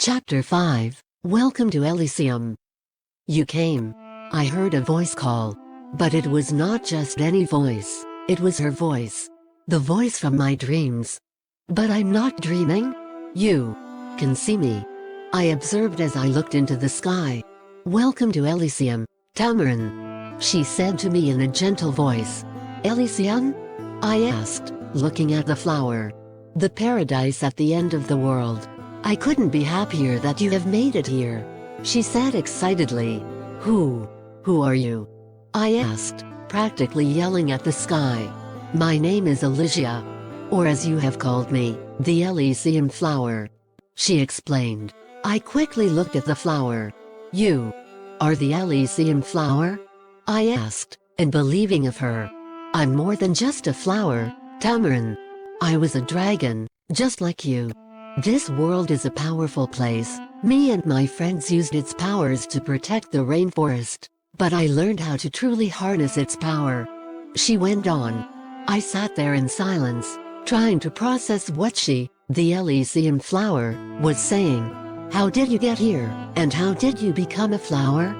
Chapter 5. Welcome to Elysium. You came. I heard a voice call. But it was not just any voice, it was her voice. The voice from my dreams. But I'm not dreaming. You can see me. I observed as I looked into the sky. Welcome to Elysium, Tamarin, she said to me in a gentle voice. Elysium? I asked, looking at the flower. The paradise at the end of the world. I couldn't be happier that you have made it here, she said excitedly. Who are you? I asked, practically yelling at the sky. My name is Elysia. Or as you have called me, the Elysium flower. She explained. I quickly looked at the flower. You are the Elysium flower? I asked, and believing of her. I'm more than just a flower, Tamarin. I was a dragon, just like you. This world is a powerful place. Me and my friends used its powers to protect the rainforest, but I learned how to truly harness its power. She went on. I sat there in silence, trying to process what she, the Elysium flower, was saying. How did you get here, and how did you become a flower?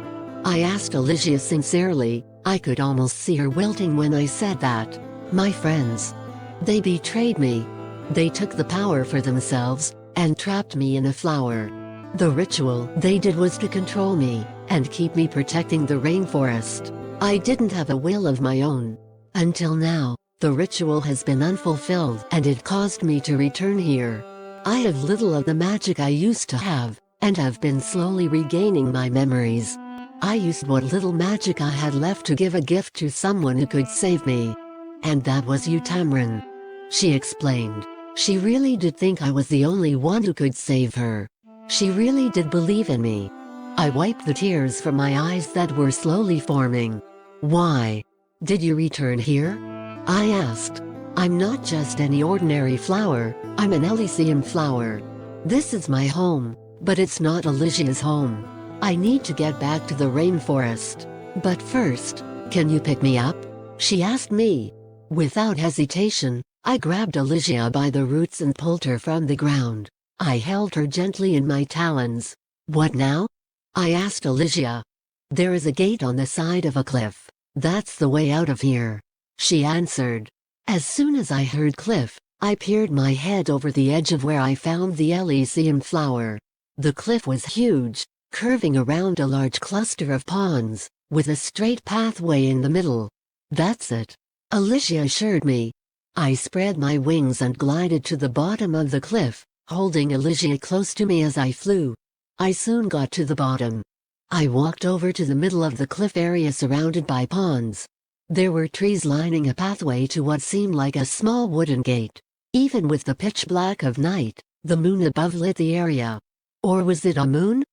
I asked Elysia sincerely. I could almost see her wilting when I said that. My friends. They betrayed me. They took the power for themselves, and trapped me in a flower. The ritual they did was to control me, and keep me protecting the rainforest. I didn't have a will of my own. Until now, the ritual has been unfulfilled and it caused me to return here. I have little of the magic I used to have, and have been slowly regaining my memories. I used what little magic I had left to give a gift to someone who could save me. And that was you, Tamarin. She explained. She really did think I was the only one who could save her. She really did believe in me. I wiped the tears from my eyes that were slowly forming. Why did you return here? I asked. I'm not just any ordinary flower, I'm an Elysium flower. This is my home, but it's not Elysia's home. I need to get back to the rainforest. But first, can you pick me up? She asked me. Without hesitation, I grabbed Elysia by the roots and pulled her from the ground. I held her gently in my talons. What now? I asked Elysia. There is a gate on the side of a cliff. That's the way out of here, she answered. As soon as I heard cliff, I peered my head over the edge of where I found the Elysium flower. The cliff was huge, curving around a large cluster of ponds, with a straight pathway in the middle. That's it, Elysia assured me. I spread my wings and glided to the bottom of the cliff, holding Elysia close to me as I flew. I soon got to the bottom. I walked over to the middle of the cliff area surrounded by ponds. There were trees lining a pathway to what seemed like a small wooden gate. Even with the pitch black of night, the moon above lit the area. Or was it a moon?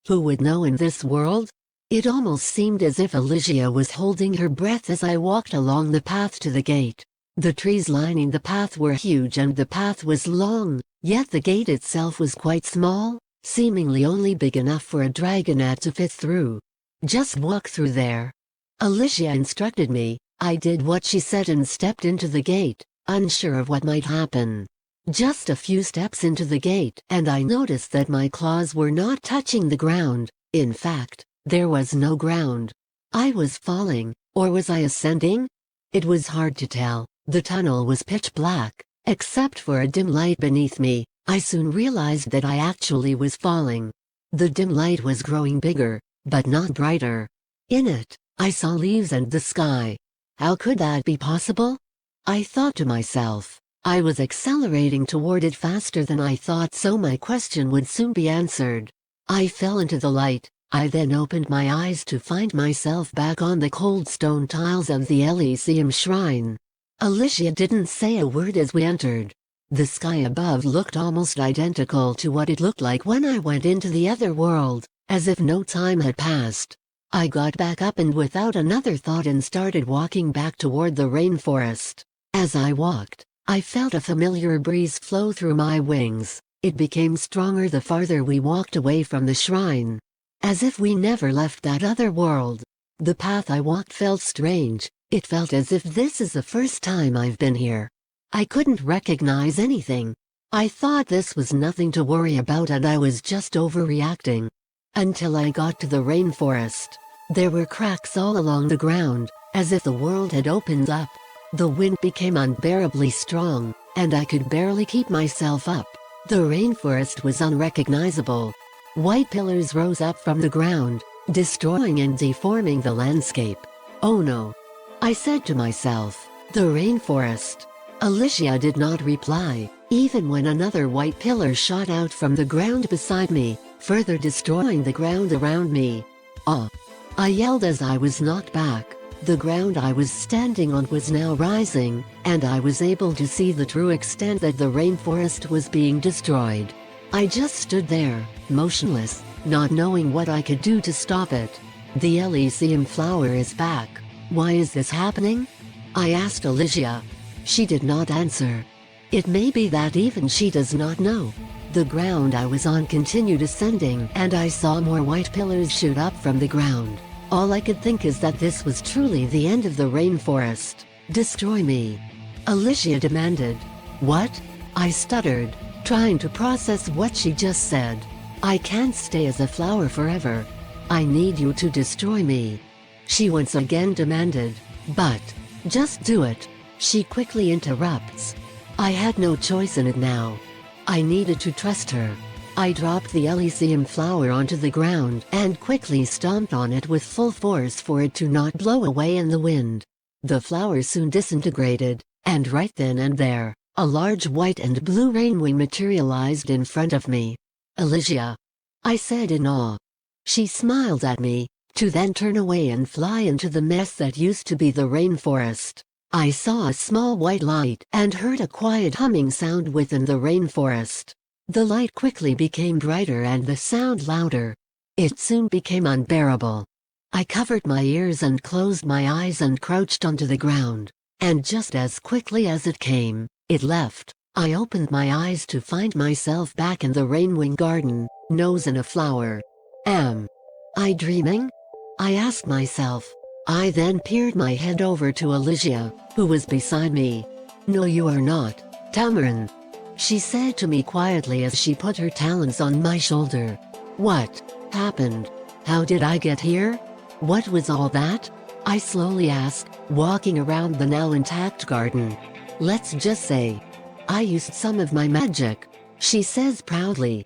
Who would know in this world? It almost seemed as if Elysia was holding her breath as I walked along the path to the gate. The trees lining the path were huge and the path was long, yet the gate itself was quite small, seemingly only big enough for a dragonette to fit through. Just walk through there, Elysia instructed me. I did what she said and stepped into the gate, unsure of what might happen. Just a few steps into the gate and I noticed that my claws were not touching the ground. In fact, there was no ground. I was falling, or was I ascending? It was hard to tell. The tunnel was pitch black, except for a dim light beneath me. I soon realized that I actually was falling. The dim light was growing bigger, but not brighter. In it, I saw leaves and the sky. How could that be possible? I thought to myself. I was accelerating toward it faster than I thought, so my question would soon be answered. I fell into the light. I then opened my eyes to find myself back on the cold stone tiles of the Elysium shrine. Elysia didn't say a word as we entered. The sky above looked almost identical to what it looked like when I went into the other world, as if no time had passed. I got back up and without another thought and started walking back toward the rainforest. As I walked, I felt a familiar breeze flow through my wings. It became stronger the farther we walked away from the shrine. As if we never left that other world. The path I walked felt strange. It felt as if this is the first time I've been here. I couldn't recognize anything. I thought this was nothing to worry about and I was just overreacting. Until I got to the rainforest. There were cracks all along the ground, as if the world had opened up. The wind became unbearably strong, and I could barely keep myself up. The rainforest was unrecognizable. White pillars rose up from the ground, destroying and deforming the landscape. Oh no! I said to myself, the rainforest. Alicia did not reply, even when another white pillar shot out from the ground beside me, further destroying the ground around me. Ah! I yelled as I was knocked back. The ground I was standing on was now rising, and I was able to see the true extent that the rainforest was being destroyed. I just stood there, motionless, not knowing what I could do to stop it. The Elysium flower is back. Why is this happening? I asked Alicia. She did not answer. It may be that even she does not know. The ground I was on continued ascending, and I saw more white pillars shoot up from the ground. All I could think is that this was truly the end of the rainforest. Destroy me. Alicia demanded. What? I stuttered, trying to process what she just said. I can't stay as a flower forever. I need you to destroy me. She once again demanded. But, just do it. She quickly interrupts. I had no choice in it now. I needed to trust her. I dropped the Elysium flower onto the ground and quickly stomped on it with full force for it to not blow away in the wind. The flower soon disintegrated, and right then and there, a large white and blue rainwing materialized in front of me. Alicia! I said in awe. She smiled at me, to then turn away and fly into the mess that used to be the rainforest. I saw a small white light and heard a quiet humming sound within the rainforest. The light quickly became brighter and the sound louder. It soon became unbearable. I covered my ears and closed my eyes and crouched onto the ground. And just as quickly as it came, it left. I opened my eyes to find myself back in the rainwing garden, nose in a flower. Am I dreaming? I asked myself. I then peered my head over to Alicia, who was beside me. No, you are not, Tamarin. She said to me quietly as she put her talons on my shoulder. What happened? How did I get here? What was all that? I slowly asked, walking around the now intact garden. Let's just say, I used some of my magic, she says proudly.